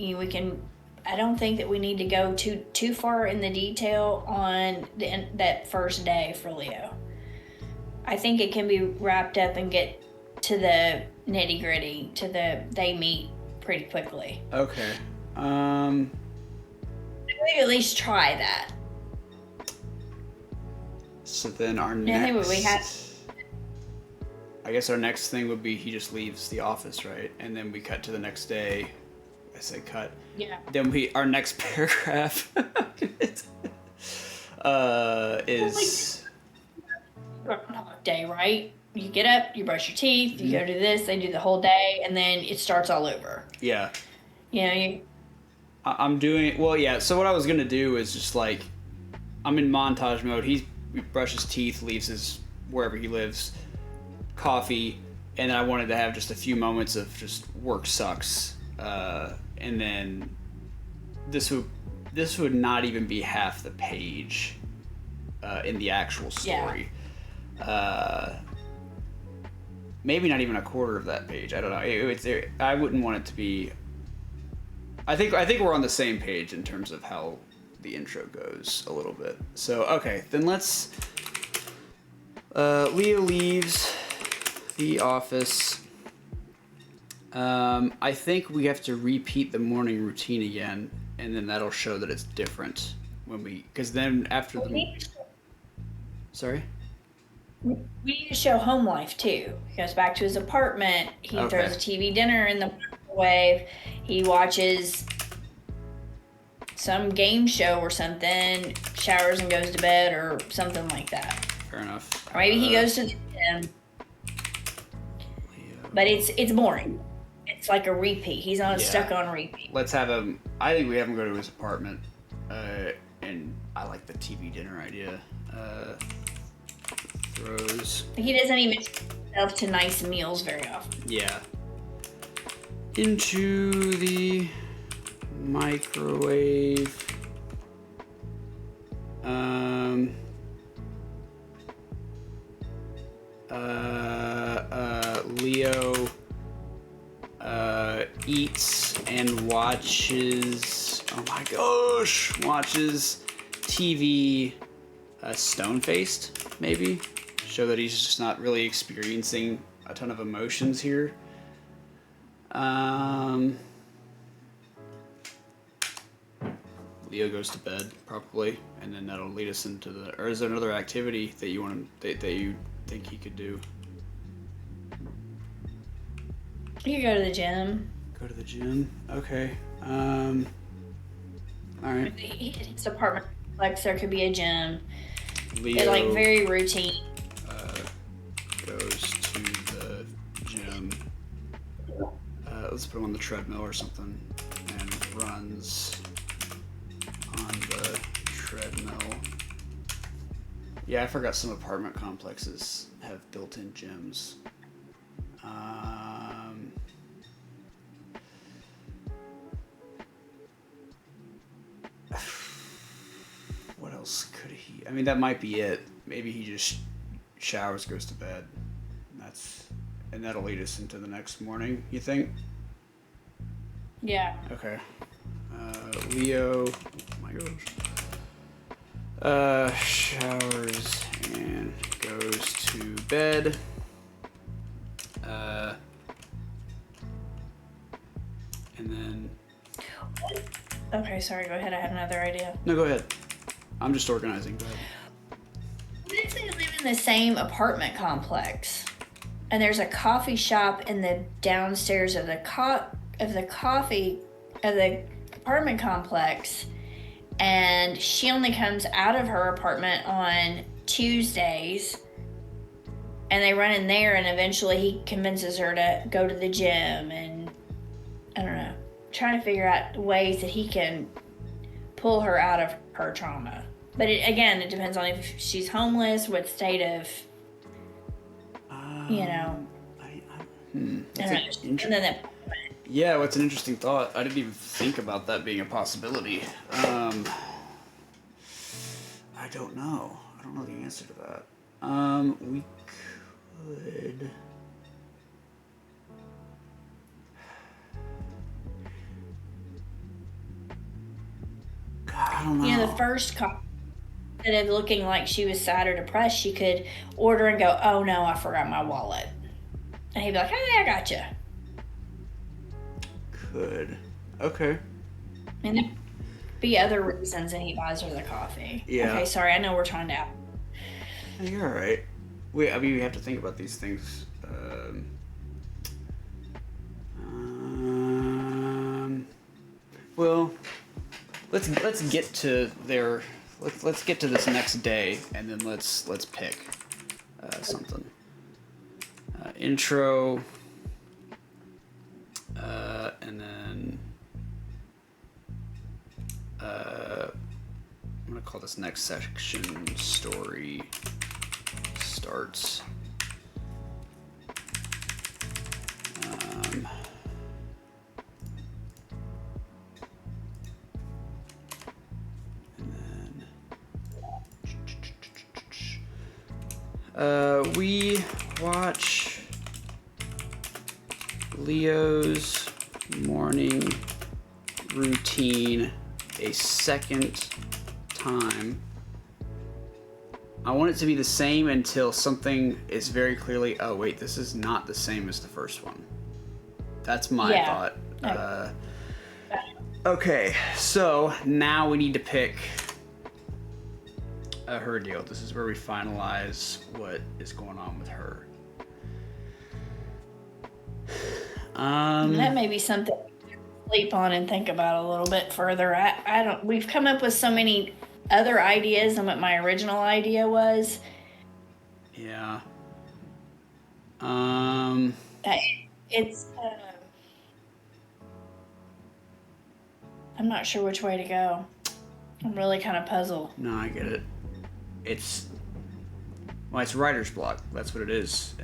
I don't think that we need to go too far in the detail on that first day for Leo. I think it can be wrapped up and get to the nitty gritty, they meet pretty quickly. Okay. I think at least try that. So then our I guess our next thing would be he just leaves the office, right? And then we cut to the next day. I say cut. Yeah. Then our next paragraph is Groundhog Day, right? You get up, you brush your teeth, you go do this, they do the whole day, and then it starts all over. Yeah. I'm doing well. Yeah. So what I was gonna do is just like, I'm in montage mode. He brushes teeth, leaves his wherever he lives, coffee, and then I wanted to have just a few moments of just work sucks, and then this would not even be half the page in the actual story. Yeah. Maybe not even a quarter of that page. I don't know. I wouldn't want it to be. I think we're on the same page in terms of how the intro goes a little bit. So okay, then let's. Leo leaves the office. I think we have to repeat the morning routine again, and then that'll show that it's different because then after Sorry? We need to show home life too. He goes back to his apartment. He throws a TV dinner in the microwave. He watches some game show or something, showers and goes to bed or something like that. Fair enough. Or maybe he goes to the gym. But it's boring. It's like a repeat. He's stuck on repeat. Let's have him. I think we have him go to his apartment. And I like the TV dinner idea. Throws. He doesn't even treat himself to nice meals very often. Yeah. Into the microwave. Leo eats and watches. Oh my gosh! Watches TV. Stone-faced, maybe. Show that he's just not really experiencing a ton of emotions here. Leo goes to bed, probably, and then that'll lead us into the. Or is there another activity that you that you think he could do? You could go to the gym. Go to the gym. Okay. All right. His apartment complex, there could be a gym. Leo, it's like very routine. Goes to the gym. Let's put him on the treadmill or something, and runs on the treadmill. Yeah, I forgot some apartment complexes have built-in gyms. What else could he? I mean, that might be it. Maybe he just showers, goes to bed. And that'll lead us into the next morning. You think? Yeah. Okay. Leo. Oh my gosh. Showers and goes to bed. And then. Okay, sorry. Go ahead. I had another idea. No, go ahead. I'm just organizing. Go ahead. What if they live in the same apartment complex, and there's a coffee shop in the downstairs of the apartment complex, and she only comes out of her apartment on Tuesdays, and they run in there, and eventually he convinces her to go to the gym, and I don't know, trying to figure out ways that he can pull her out of her trauma. But it depends on if she's homeless, what state of, Yeah, what's an interesting thought? I didn't even think about that being a possibility. don't know. I don't know the answer to that. We could... God, I don't know. You know, the first call, instead of looking like she was sad or depressed, she could order and go, "Oh no, I forgot my wallet," and he'd be like, "Hey, I got you." Could. Okay. And there'd be other reasons, and he buys her the coffee. Yeah. Okay, sorry, I know we're trying to. You're all right. We have to think about these things. Well, let's get to their. Let's get to this next day, and then let's pick something. Intro. And then. I'm gonna call this next section story starts. We watch Leo's morning routine a second time. I want it to be the same until something is very clearly, oh wait, this is not the same as the first one. That's my thought. Okay, so now we need to pick her deal. This is where we finalize what is going on with her. That may be something to sleep on and think about a little bit further. I don't. We've come up with so many other ideas than what my original idea was. Yeah. It's. I'm not sure which way to go. I'm really kind of puzzled. No, I get it. It's writer's block. That's what it is.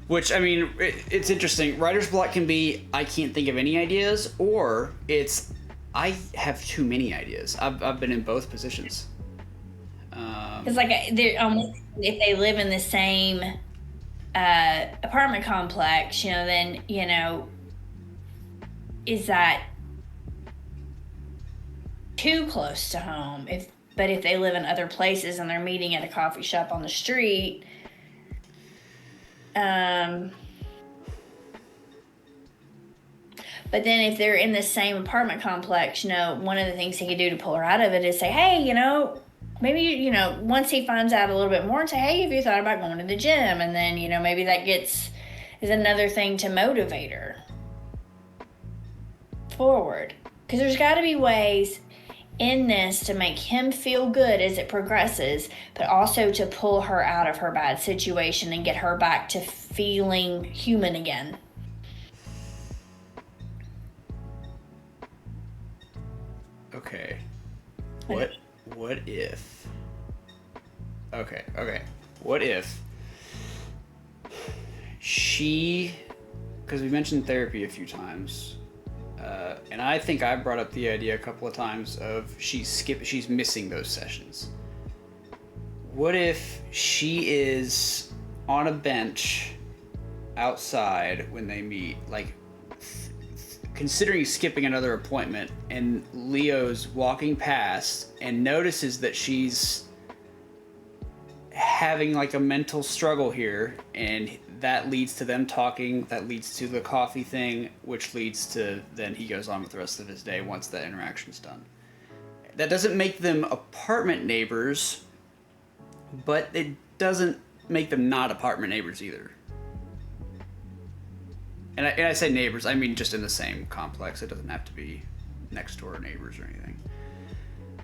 Which, I mean, it's interesting. Writer's block can be, I can't think of any ideas, or it's, I have too many ideas. I've been in both positions. It's like if they live in the same apartment complex, then, is that too close to home? But if they live in other places and they're meeting at a coffee shop on the street, but then if they're in the same apartment complex, one of the things he could do to pull her out of it is say, hey, maybe, once he finds out a little bit more, and say, hey, have you thought about going to the gym? And then, maybe that is another thing to motivate her forward. Because there's got to be ways in this to make him feel good as it progresses, but also to pull her out of her bad situation and get her back to feeling human again. Okay. What if... Okay. What if she... Because we mentioned therapy a few times. And I think I brought up the idea a couple of times of she's missing those sessions. What if she is on a bench outside when they meet, like considering skipping another appointment, and Leo's walking past and notices that she's having like a mental struggle here, and that leads to them talking, that leads to the coffee thing, which leads to then he goes on with the rest of his day once that interaction's done. That doesn't make them apartment neighbors, but it doesn't make them not apartment neighbors either. And I say neighbors, I mean just in the same complex. It doesn't have to be next door neighbors or anything.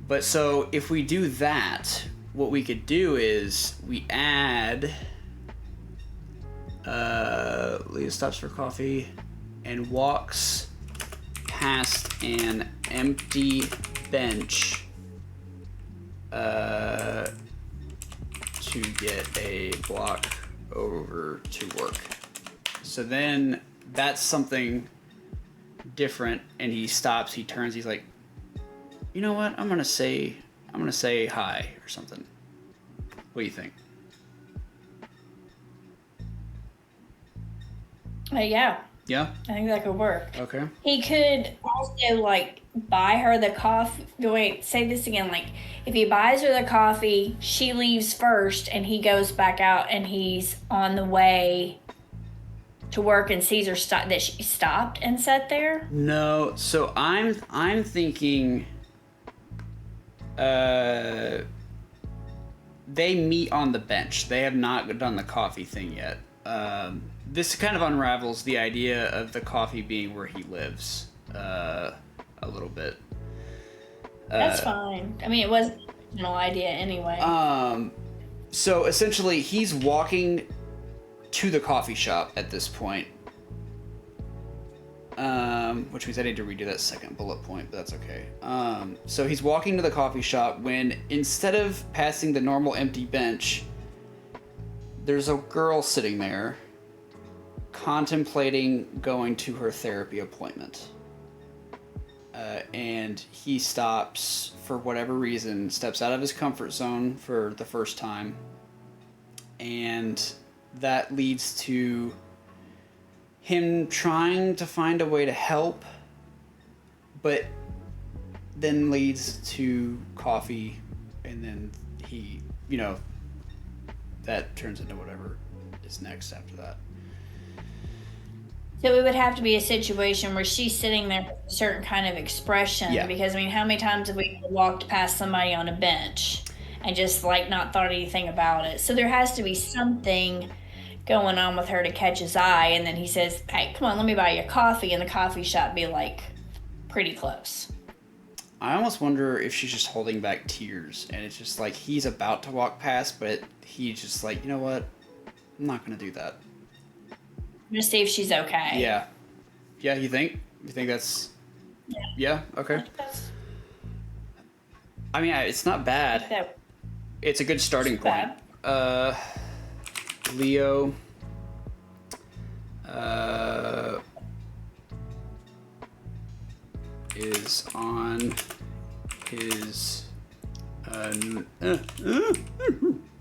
But so if we do that, what we could do is we add... Leah stops for coffee and walks past an empty bench to get a block over to work. So then that's something different, and he stops, he turns, he's like, you know what, I'm gonna say I'm going to say hi or something. What do you think? Yeah, Yeah? I think that could work. Okay. He could also like buy her the coffee. Wait, say this again. Like if he buys her the coffee, she leaves first, and he goes back out, and he's on the way to work and sees her stop. That she stopped and sat there. No, so I'm thinking they meet on the bench. They have not done the coffee thing yet. This kind of unravels the idea of the coffee being where he lives a little bit. That's fine. I mean, it was the original idea anyway. So essentially, he's walking to the coffee shop at this point. Which means I need to redo that second bullet point, but that's okay. So he's walking to the coffee shop when, instead of passing the normal empty bench, there's a girl sitting there contemplating going to her therapy appointment. And he stops, for whatever reason, steps out of his comfort zone for the first time. And that leads to him trying to find a way to help, but then leads to coffee, and then he, that turns into whatever is next after that. So it would have to be a situation where she's sitting there with a certain kind of expression. Yeah. Because, I mean, how many times have we walked past somebody on a bench and just, like, not thought anything about it? So there has to be something going on with her to catch his eye. And then he says, hey, come on, let me buy you a coffee. And the coffee shop be, like, pretty close. I almost wonder if she's just holding back tears. And it's just like he's about to walk past, but he's just like, you know what? I'm not going to do that. I'm going to see if she's okay. Yeah. Yeah, you think? You think that's... Yeah? Okay. I mean, it's not bad. It's a good starting point. Leo... is on his...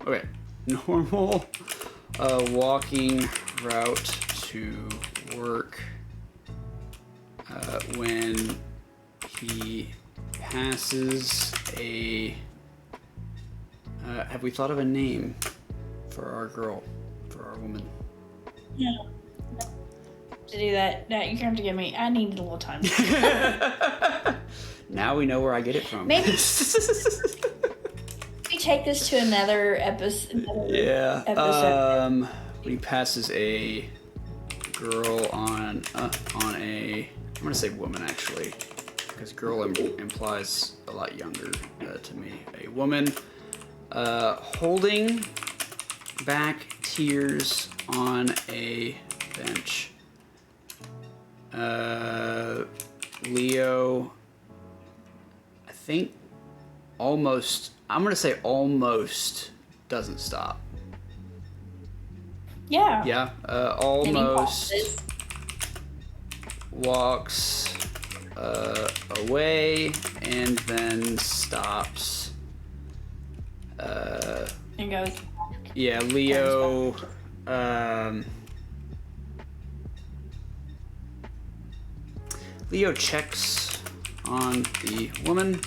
okay. Normal walking route to work when he passes a... have we thought of a name for our girl, for our woman? No. To do that, you're going to have to give me... I need a little time. Now we know where I get it from. Maybe... we take this to another episode. Yeah. When he passes a girl on a... I'm going to say woman, actually. Because girl implies a lot younger to me. A woman holding back tears on a bench. Leo, I think almost, I'm going to say almost doesn't stop. Yeah. Yeah, almost walks away and then stops. And goes. Yeah, Leo, Leo checks on the woman.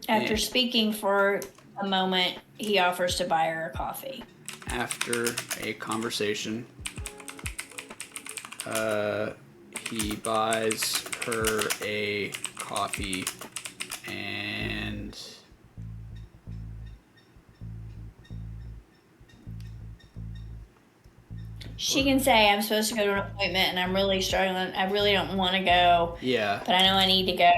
After speaking for a moment, he offers to buy her a coffee. After a conversation, he buys her a coffee and... She can say, I'm supposed to go to an appointment and I'm really struggling. I really don't want to go. Yeah. But I know I need to go.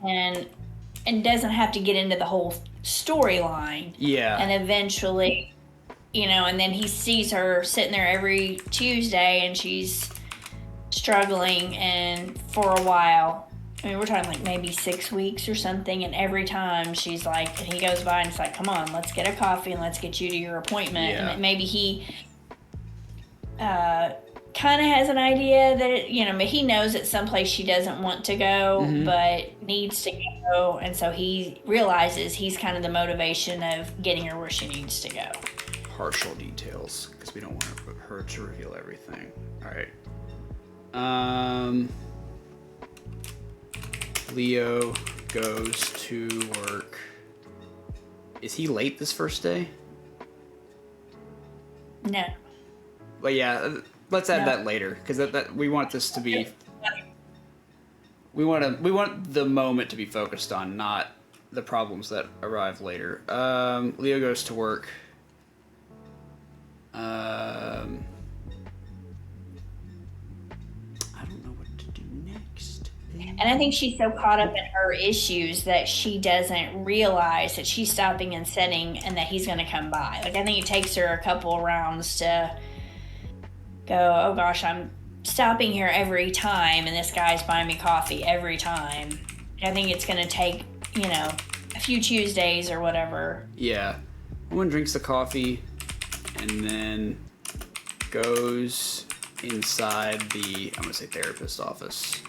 And doesn't have to get into the whole storyline. Yeah. And eventually, and then he sees her sitting there every Tuesday and she's struggling. And for a while, I mean, we're talking like maybe 6 weeks or something. And every time she's like, and he goes by and it's like, come on, let's get a coffee and let's get you to your appointment. Yeah. And maybe he kind of has an idea that he knows it's someplace she doesn't want to go, but needs to go, and so he realizes he's kind of the motivation of getting her where she needs to go. Partial details, because we don't want her to reveal everything. All right. Leo goes to work. Is he late this first day? No. But yeah, let's add that later, because that we want this to be. We want the moment to be focused on, not the problems that arrive later. Leo goes to work. I don't know what to do next. And I think she's so caught up in her issues that she doesn't realize that she's stopping and sitting and that he's going to come by. Like, I think it takes her a couple of rounds to go, oh gosh, I'm stopping here every time and this guy's buying me coffee every time. I think it's going to take, a few Tuesdays or whatever. Yeah. One drinks the coffee and then goes inside the, I'm going to say therapist office.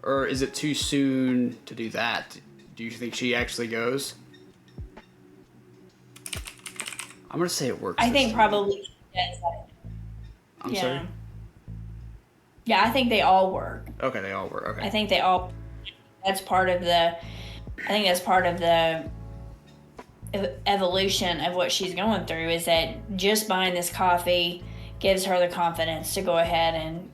Or is it too soon to do that? Do you think she actually goes? I'm going to say it works. I think probably she does. I'm sorry? Yeah, I think they all work. Okay, they all work. Okay. I think that's part of the evolution of what she's going through, is that just buying this coffee gives her the confidence to go ahead and,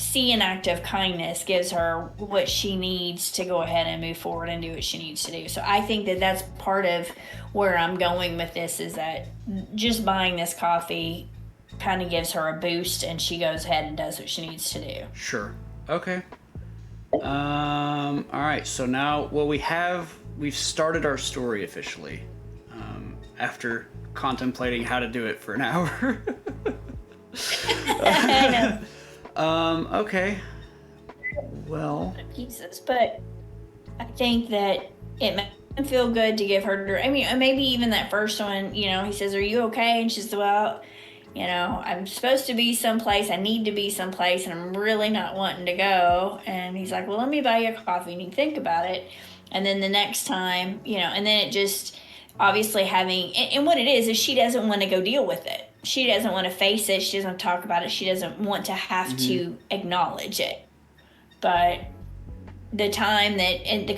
see an act of kindness gives her what she needs to go ahead and move forward and do what she needs to do. So I think that that's part of where I'm going with this, is that just buying this coffee kind of gives her a boost and she goes ahead and does what she needs to do. Sure. Okay. All right. So now, we've started our story officially, after contemplating how to do it for an hour. I know. Okay. Well. Pieces, but I think that it makes him feel good to give her. I mean, maybe even that first one. He says, "Are you okay?" And she's, "Well, I'm supposed to be someplace. I need to be someplace, and I'm really not wanting to go." And he's like, "Well, let me buy you a coffee," and you think about it, and then the next time, and then it just obviously having, and what it is she doesn't want to go deal with it. She doesn't want to face it. She doesn't want to talk about it. She doesn't want to have to acknowledge it. But the time that, and the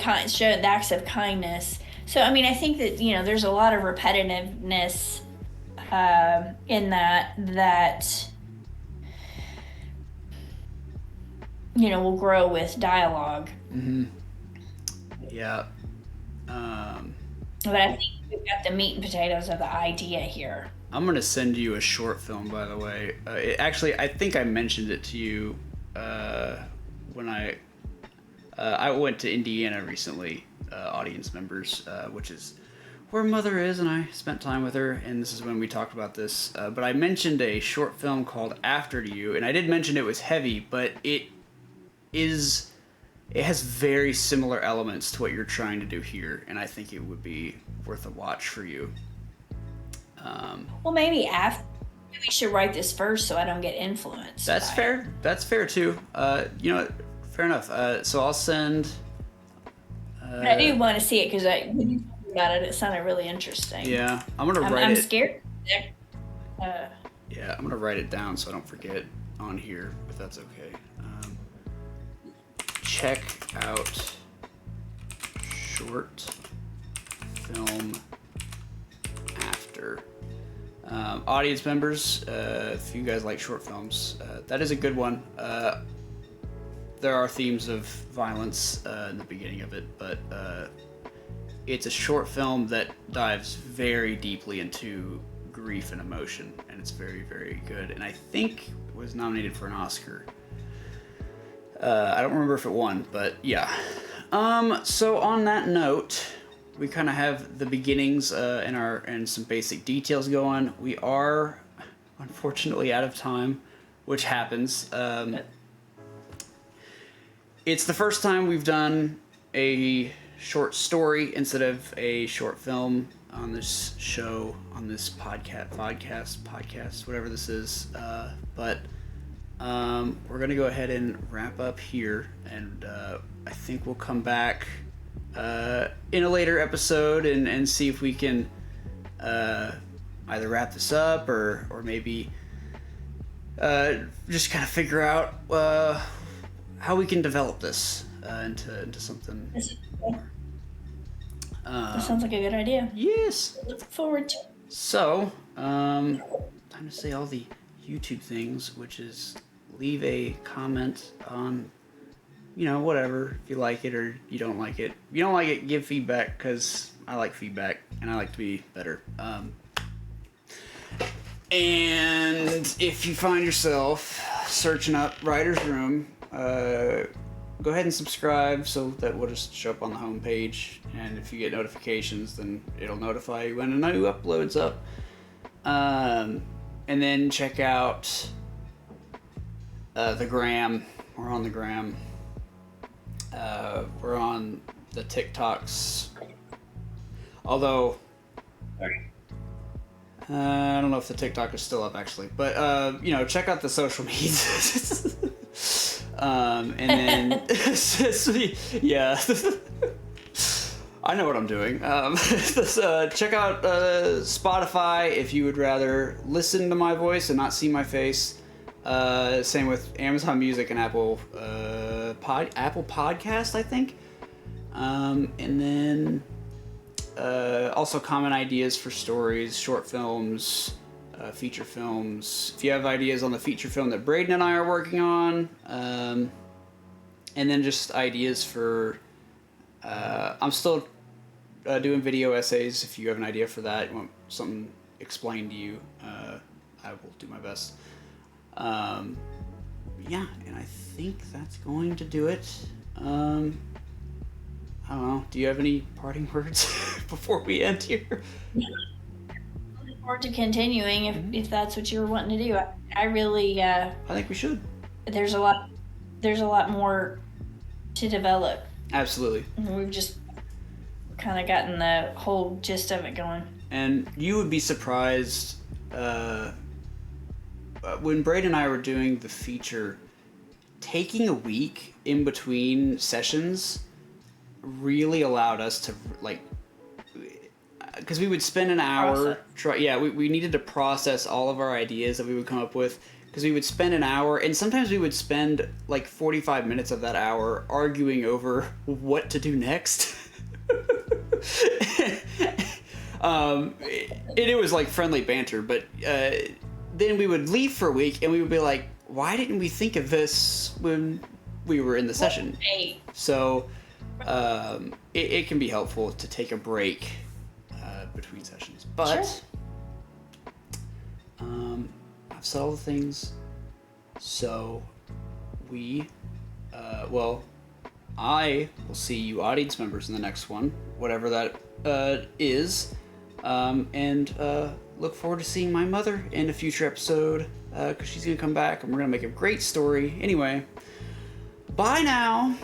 acts of kindness. So, I mean, I think that, there's a lot of repetitiveness in that will grow with dialogue. Mm-hmm. Yeah. But I think we've got the meat and potatoes of the idea here. I'm going to send you a short film, by the way. I think I mentioned it to you when I went to Indiana recently, audience members, which is where Mother is, and I spent time with her, and this is when we talked about this. But I mentioned a short film called After You, and I did mention it was heavy, but it has very similar elements to what you're trying to do here, and I think it would be worth a watch for you. Well, maybe we should write this first so I don't get influenced. That's fair. That's fair too. Fair enough. So I'll send. But I do want to see it because when you talked about it, it sounded really interesting. Yeah, I'm gonna write it. I'm scared. Yeah, I'm gonna write it down so I don't forget on here, if that's okay. Check out short film after. Audience members, if you guys like short films, that is a good one. There are themes of violence in the beginning of it, but it's a short film that dives very deeply into grief and emotion, and it's very, very good. And I think it was nominated for an Oscar. I don't remember if it won, but yeah. So on that note, we kind of have the beginnings and some basic details going. We are unfortunately out of time, which happens. It's the first time we've done a short story instead of a short film on this show, on this podcast, whatever this is. But we're going to go ahead and wrap up here, and I think we'll come back in a later episode and see if we can either wrap this up or maybe just kind of figure out how we can develop this into something more. That sounds like a good idea. Yes. Look forward to it. So, time to say all the YouTube things, which is leave a comment on, whatever, if you like it or you don't like it. If you don't like it, give feedback, because I like feedback, and I like to be better. And if you find yourself searching up Writer's Room, go ahead and subscribe so that will just show up on the homepage. And if you get notifications, then it'll notify you when a new upload's up. And then check out the gram. We're on the gram. We're on the TikToks. Although, I don't know if the TikTok is still up actually, but check out the social medias. And then yeah, I know what I'm doing. Check out Spotify if you would rather listen to my voice and not see my face. Same with Amazon Music and Apple Podcast, I think. And then also comment ideas for stories, short films, feature films. If you have ideas on the feature film that Braden and I are working on, and then just ideas for, I'm still doing video essays. If you have an idea for that, you want something explained to you, I will do my best. Yeah, and I think that's going to do it. I don't know. Do you have any parting words before we end here? Looking forward to continuing if that's what you were wanting to do. I really I think we should. There's a lot more to develop. Absolutely. We've just kind of gotten the whole gist of it going. And you would be surprised when Braden and I were doing the feature, taking a week in between sessions really allowed us to, because we would spend an hour we needed to process all of our ideas that we would come up with, because we would spend an hour, and sometimes we would spend 45 minutes of that hour arguing over what to do next. It was friendly banter, but then we would leave for a week and we would be like, why didn't we think of this when we were in the session? So it can be helpful to take a break between sessions. But sure. I've said all the things. So I will see you audience members in the next one, whatever that is. And look forward to seeing my mother in a future episode, because she's going to come back and we're going to make a great story. Anyway, bye now.